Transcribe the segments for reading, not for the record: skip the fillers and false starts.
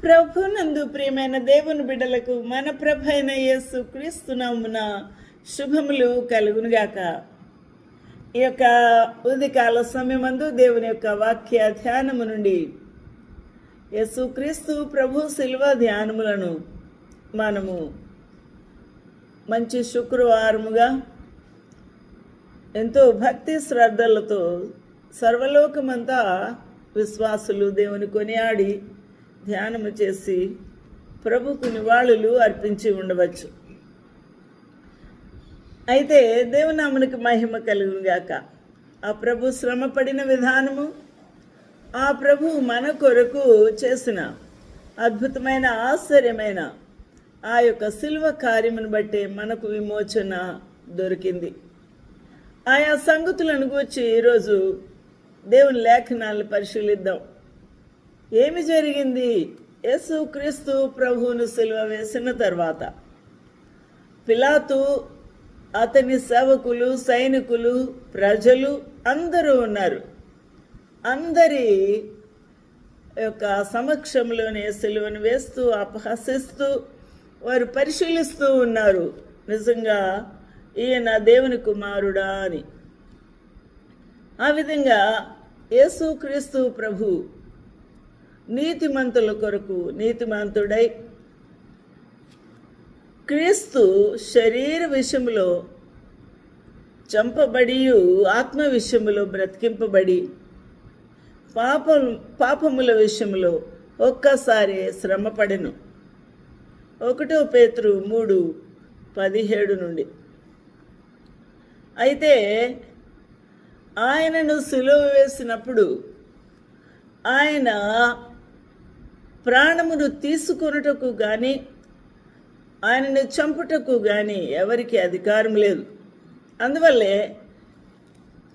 ప్రభునందు ప్రియమైన దేవుని బిడ్డలకు మన ప్రభు అయిన యేసు క్రీస్తు నామమున శుభములు కలుగునుగాక. ఈ యొక్క ఉదయకాల సమయమందు దేవుని యొక్క వాక్య ధ్యానము నుండి యేసు క్రీస్తు ప్రభు శిల్వ ధ్యానములను మనము మంచి శుక్రవారముగా ఎంతో భక్తి శ్రద్ధలతో సర్వలోకమంతా విశ్వాసులు దేవుని కొనియాడి ధ్యానము చేసి ప్రభుకు నివాళులు అర్పించి ఉండవచ్చు. అయితే దేవునామునికి మహిమ కలుగుగాక. ఆ ప్రభు శ్రమ పడిన విధానము, ఆ ప్రభు మన కొరకు చేసిన అద్భుతమైన ఆశ్చర్యమైన ఆ యొక్క శిలువ కార్యమును బట్టి మనకు విమోచన దొరికింది. ఆయా సంగతులను గూర్చి ఈరోజు దేవుని లేఖనాలను పరిశీలిద్దాం. ఏమి జరిగింది? యేసు క్రీస్తు ప్రభువును సిలువ వేసిన తర్వాత పిలాతు, అతని సేవకులు, సైనికులు, ప్రజలు అందరూ ఉన్నారు. అందరి యొక్క సమక్షంలోనే సిలువను వేస్తూ అపహసిస్తూ వారు పరిశీలిస్తూ ఉన్నారు, నిజంగా ఈయన దేవుని కుమారుడా అని. ఆ విధంగా యేసు క్రీస్తు ప్రభు నీతిమంతుల కొరకు నీతిమంతుడై క్రీస్తు శరీర విషయంలో చంపబడి ఆత్మ విషయంలో బ్రతికింపబడి పాపముల విషయంలో ఒక్కసారి శ్రమపడెను. 1 పేతురు 3:17 నుండి. అయితే ఆయనను సిలువ వేసినప్పుడు ఆయన ప్రాణమును తీసుకొనుటకు కానీ ఆయనను చంపుటకు కానీ ఎవరికి అధికారం లేదు. అందువల్లే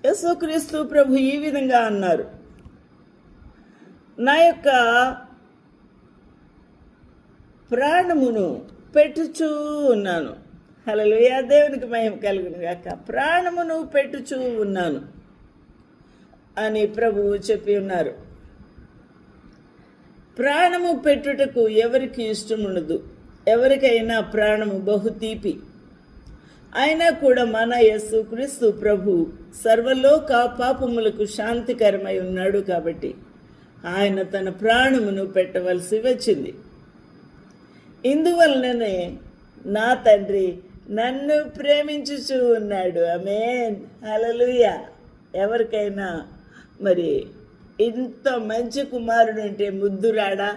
యేసుక్రీస్తు ప్రభు ఈ విధంగా అన్నారు, నా యొక్క ప్రాణమును పెట్టుచూ ఉన్నాను. హల్లెలూయా, దేవునికి మహిమ కలుగును గాక. ప్రాణమును పెట్టుచూ ఉన్నాను అని ప్రభువు చెప్పి ఉన్నారు. ప్రాణము పెట్టుటకు ఎవరికి ఇష్టం ఉండదు. ఎవరికైనా ప్రాణము బహు తీపి. అయినా కూడా మన యేసు క్రీస్తు ప్రభు సర్వలోక పాపములకు శాంతికరమై ఉన్నాడు కాబట్టి ఆయన తన ప్రాణమును పెట్టవలసి వచ్చింది. ఇందువలననే నా తండ్రి నన్ను ప్రేమించుచూ ఉన్నాడు. ఆమేన్, హల్లెలూయా. ఎవరికైనా మరి ఇంత మంచి కుమారుడు అంటే ముద్దురాడా?